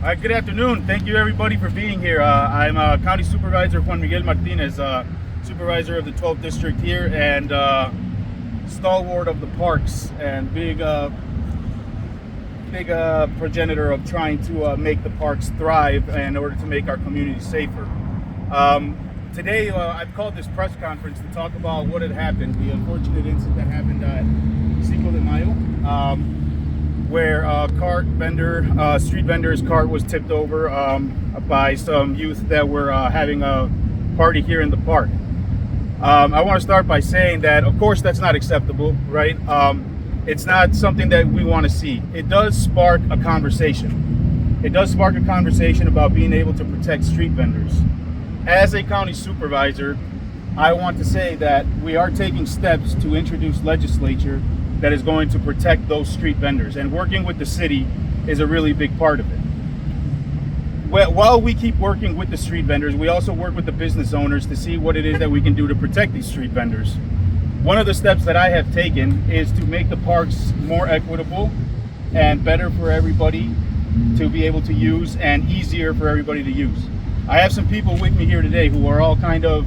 Good afternoon. Thank you everybody for being here. I'm County Supervisor Juan Miguel Martinez, Supervisor of the 12th District here, and stalwart of the parks, and big progenitor of trying to make the parks thrive in order to make our community safer. Today I've called this press conference to talk about what had happened, the unfortunate incident that happened at Cinco de Mayo, where a street vendor's cart was tipped over by some youth that were having a party here in the park. I want to start by saying that, of course, that's not acceptable, right? It's not something that we want to see. It does spark a conversation. It does spark a conversation about being able to protect street vendors. As a county supervisor, I want to say that we are taking steps to introduce legislature that is going to protect those street vendors, and working with the city is a really big part of it. While we keep working with the street vendors, we also work with the business owners to see what it is that we can do to protect these street vendors. One of the steps that I have taken is to make the parks more equitable and better for everybody to be able to use, and easier for everybody to use. I have some people with me here today who are all kind of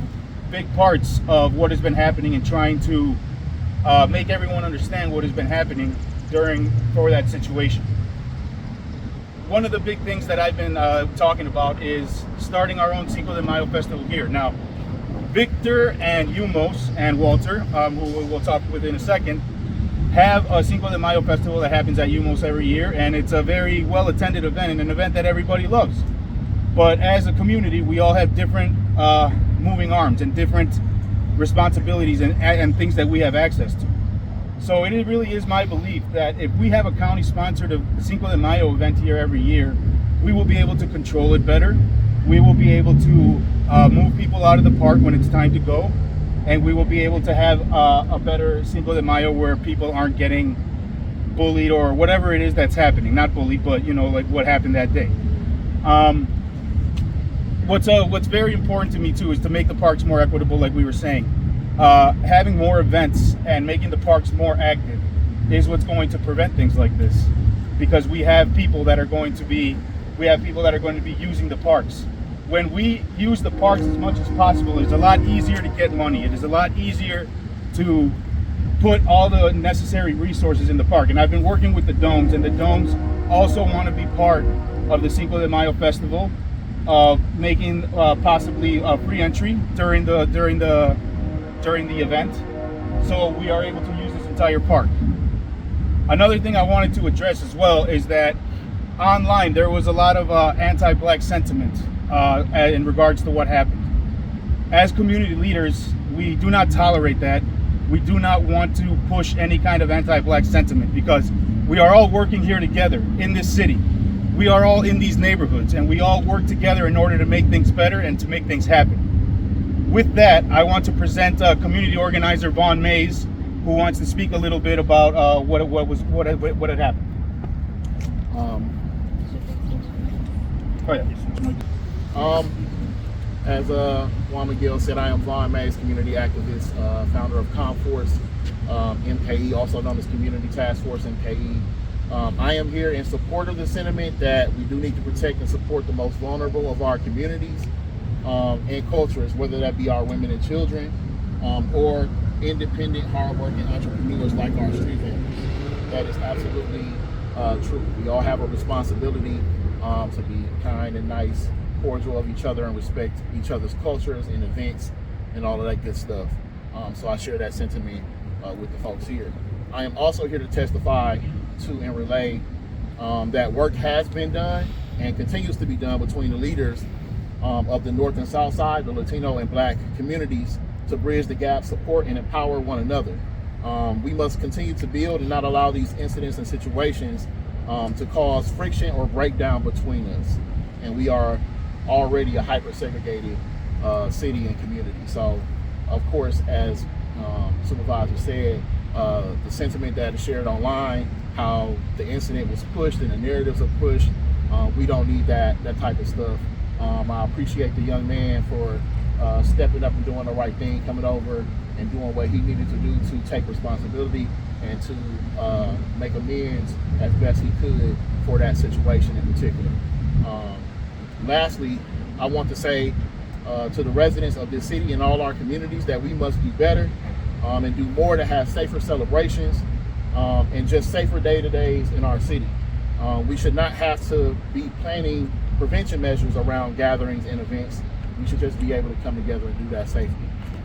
big parts of what has been happening and trying to make everyone understand what has been happening for that situation. One of the big things that I've been talking about is starting our own Cinco de Mayo festival here. Now, Victor and Yumos and Walter, who we'll talk with in a second, have a Cinco de Mayo festival that happens at Yumos every year, and it's a very well-attended event and an event that everybody loves. But as a community, we all have different moving arms and different responsibilities and things that we have access to. So it really is my belief that if we have a county-sponsored Cinco de Mayo event here every year, we will be able to control it better. We will be able to move people out of the park when it's time to go, and we will be able to have a better Cinco de Mayo where people aren't getting bullied or whatever it is that's happening. Not bullied, but like what happened that day. What's very important to me too is to make the parks more equitable, like we were saying. Having more events and making the parks more active is what's going to prevent things like this, because we have people that are going to be using the parks. When we use the parks as much as possible, it's a lot easier to get money. It is a lot easier to put all the necessary resources in the park. And I've been working with the domes, and the domes also want to be part of the Cinco de Mayo festival, of making possibly a free entry during the event, so we are able to use this entire park. Another thing I wanted to address as well is that online there was a lot of anti-black sentiment in regards to what happened. As community leaders, we do not tolerate that. We do not want to push any kind of anti-black sentiment, because we are all working here together in this city. We are all in these neighborhoods, and we all work together in order to make things better and to make things happen. With that, I want to present community organizer Vaughn Mays, who wants to speak a little bit about what had happened. As Juan Miguel said, I am Vaughn Mays, community activist, founder of ComForce MKE, also known as Community Task Force MKE. I am here in support of the sentiment that we do need to protect and support the most vulnerable of our communities and cultures, whether that be our women and children or independent, hardworking entrepreneurs like our street vendors. That is absolutely true. We all have a responsibility to be kind and nice, cordial of each other, and respect each other's cultures and events and all of that good stuff. So I share that sentiment with the folks here. I am also here to testify to and relay that work has been done and continues to be done between the leaders of the North and South Side, the Latino and Black communities, to bridge the gap, support, and empower one another. We must continue to build and not allow these incidents and situations to cause friction or breakdown between us. And we are already a hyper-segregated city and community. So, of course, as Supervisor said, the sentiment that is shared online, how the incident was pushed and the narratives are pushed, we don't need that type of stuff. I appreciate the young man for stepping up and doing the right thing, coming over and doing what he needed to do to take responsibility and to make amends as best he could for that situation in particular. Lastly, I want to say to the residents of this city and all our communities that we must do better and do more to have safer celebrations and just safer day-to-days in our city. We should not have to be planning prevention measures around gatherings and events. We should just be able to come together and do that safely.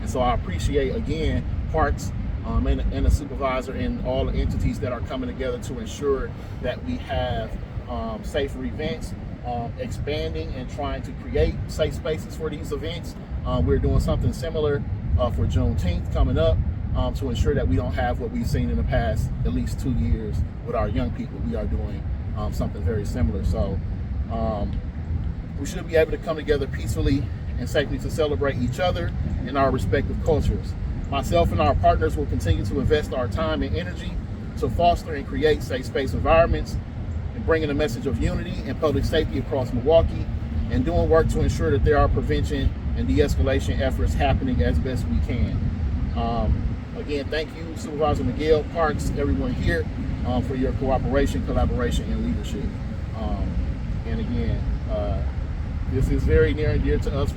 And so I appreciate, again, Parks and the supervisor and all the entities that are coming together to ensure that we have safer events, expanding and trying to create safe spaces for these events. We're doing something similar for Juneteenth coming up to ensure that we don't have what we've seen in the past at least 2 years with our young people. We are doing something very similar. So we should be able to come together peacefully and safely to celebrate each other in our respective cultures. Myself and our partners will continue to invest our time and energy to foster and create safe space environments and bringing a message of unity and public safety across Milwaukee, and doing work to ensure that there are prevention and de-escalation efforts happening as best we can. Again, thank you, Supervisor Miguel, Parks, everyone here for your cooperation, collaboration, and leadership. And again, this is very near and dear to us.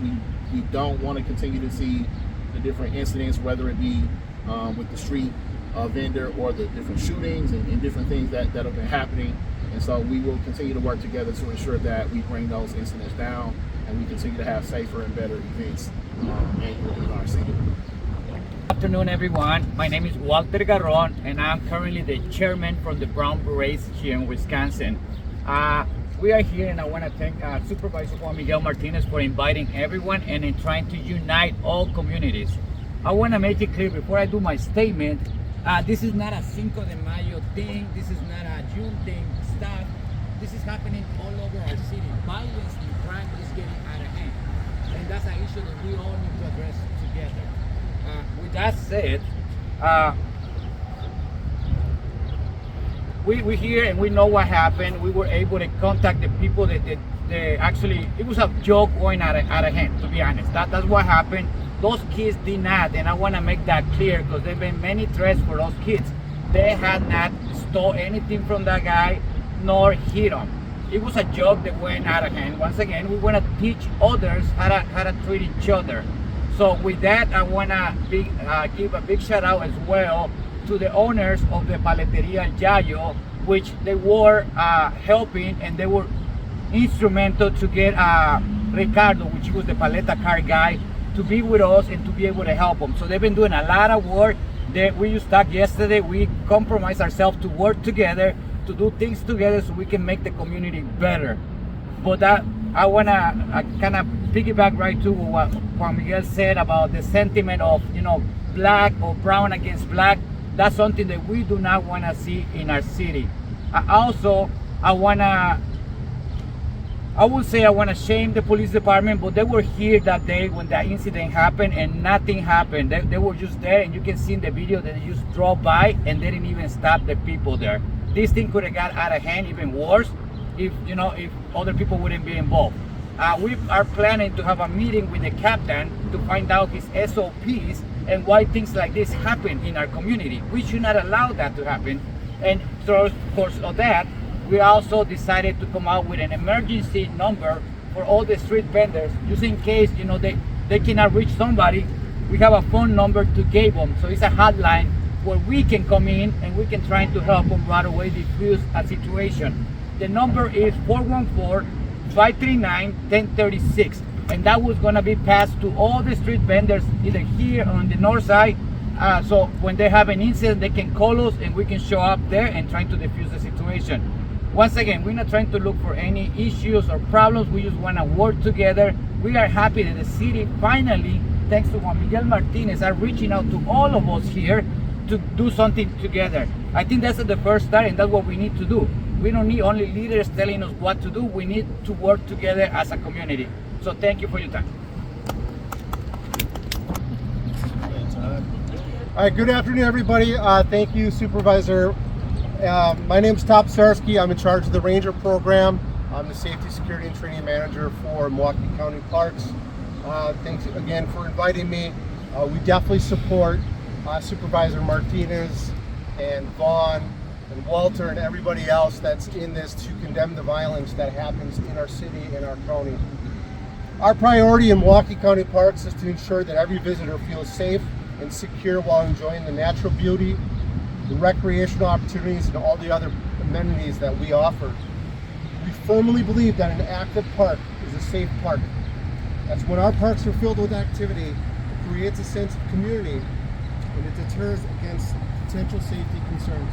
We don't want to continue to see the different incidents, whether it be with the street vendor or the different shootings and different things that have been happening. And so we will continue to work together to ensure that we bring those incidents down and we continue to have safer and better events annually in our city. Good afternoon, everyone. My name is Walter Garron, and I'm currently the chairman from the Brown Berets here in Wisconsin. We are here, and I want to thank Supervisor Juan Miguel Martinez for inviting everyone and in trying to unite all communities. I want to make it clear before I do my statement, this is not a Cinco de Mayo thing, this is not a June thing stuff. This is happening all over our city. Violence and crime is getting out of hand, and that's an issue that we all need to address together. With that said, we hear and we know what happened. We were able to contact the people that actually, it was a joke going out of hand, to be honest. That's what happened. Those kids did not, and I want to make that clear because there have been many threats for those kids. They had not stole anything from that guy nor hit him. It was a joke that went out of hand. Once again, we want to teach others how to treat each other. So with that, I want to give a big shout out as well to the owners of the Paletería Yayo, which they were helping, and they were instrumental to get Ricardo, which was the paleta car guy, to be with us and to be able to help them. So they've been doing a lot of work. We just talked yesterday, we compromised ourselves to work together, to do things together so we can make the community better. But I want to kind of piggyback right to what Juan Miguel said about the sentiment of, black or brown against black. That's something that we do not want to see in our city. I would say I want to shame the police department, but they were here that day when that incident happened and nothing happened. They were just there, and you can see in the video that they just drove by and they didn't even stop the people there. This thing could have got out of hand even worse if other people wouldn't be involved. We are planning to have a meeting with the captain to find out his SOPs and why things like this happen in our community. We should not allow that to happen. And so, of course, of that, we also decided to come out with an emergency number for all the street vendors, just in case they cannot reach somebody. We have a phone number to give them, so it's a hotline where we can come in and we can try to help them right away defuse a situation. The number is 414-539-1036, and that was going to be passed to all the street vendors either here on the north side. So when they have an incident, they can call us and we can show up there and try to defuse the situation. Once again, we're not trying to look for any issues or problems. We just want to work together. We are happy that the city finally, thanks to Juan Miguel Martinez, are reaching out to all of us here to do something together. I think that's the first start, and that's what we need to do. We don't need only leaders telling us what to do. We need to work together as a community. So thank you for your time. All right, good afternoon, everybody. Thank you, Supervisor. My name is Top Sarsky. I'm in charge of the Ranger program. I'm the Safety, Security, and Training Manager for Milwaukee County Parks. Thanks again for inviting me. We definitely support Supervisor Martinez and Vaughn and Walter and everybody else that's in this to condemn the violence that happens in our city and our county. Our priority in Milwaukee County Parks is to ensure that every visitor feels safe and secure while enjoying the natural beauty, the recreational opportunities, and all the other amenities that we offer. We firmly believe that an active park is a safe park. That's when our parks are filled with activity, it creates a sense of community and it deters against potential safety concerns.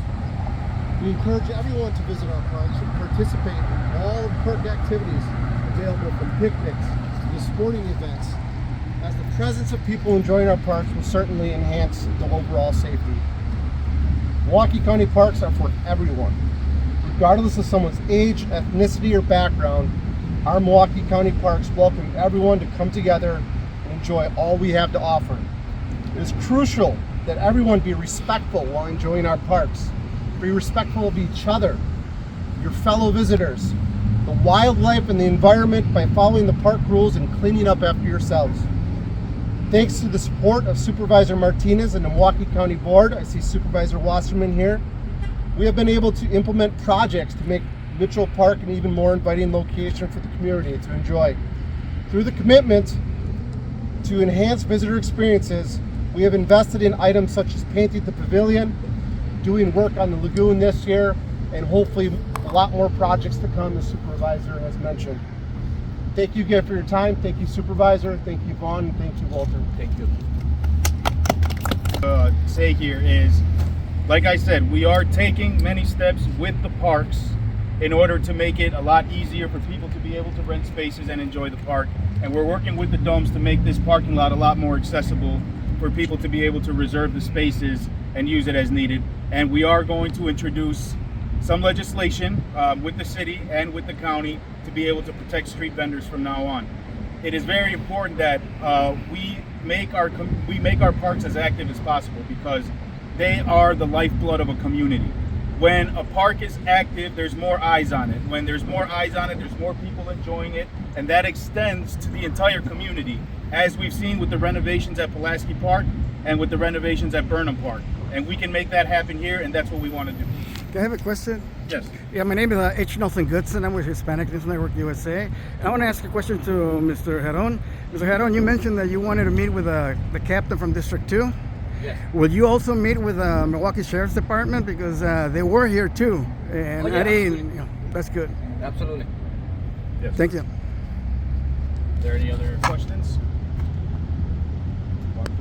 We encourage everyone to visit our parks and participate in all of the park activities available, from picnics to the sporting events, as the presence of people enjoying our parks will certainly enhance the overall safety. Milwaukee County Parks are for everyone. Regardless of someone's age, ethnicity, or background, our Milwaukee County Parks welcome everyone to come together and enjoy all we have to offer. It is crucial that everyone be respectful while enjoying our parks. Be respectful of each other, your fellow visitors, the wildlife, and the environment by following the park rules and cleaning up after yourselves. Thanks to the support of Supervisor Martinez and the Milwaukee County Board, I see Supervisor Wasserman here, we have been able to implement projects to make Mitchell Park an even more inviting location for the community to enjoy. Through the commitment to enhance visitor experiences, we have invested in items such as painting the pavilion, doing work on the lagoon this year, and hopefully a lot more projects to come, as Supervisor has mentioned. Thank you again for your time. Thank you, Supervisor. Thank you, Vaughn. And thank you, Walter. Thank you. Say here is, like I said, we are taking many steps with the parks in order to make it a lot easier for people to be able to rent spaces and enjoy the park. And we're working with the domes to make this parking lot a lot more accessible for people to be able to reserve the spaces and use it as needed. And we are going to introduce some legislation with the city and with the county to be able to protect street vendors from now on. It is very important that we make our parks as active as possible, because they are the lifeblood of a community. When a park is active, there's more eyes on it. When there's more eyes on it, there's more people enjoying it, and that extends to the entire community, as we've seen with the renovations at Pulaski Park and with the renovations at Burnham Park. And we can make that happen here, and that's what we want to do. I have a question. Yes. Yeah, my name is H. Nelson Goodson. I'm with Hispanic News Network USA. And I want to ask a question to Mr. Garron. Mr. Garron, you mentioned that you wanted to meet with the captain from District 2. Yes. Will you also meet with the Milwaukee Sheriff's Department? Because they were here too. And yeah, I didn't, that's good. Absolutely. Yes. Thank you. Are there any other questions?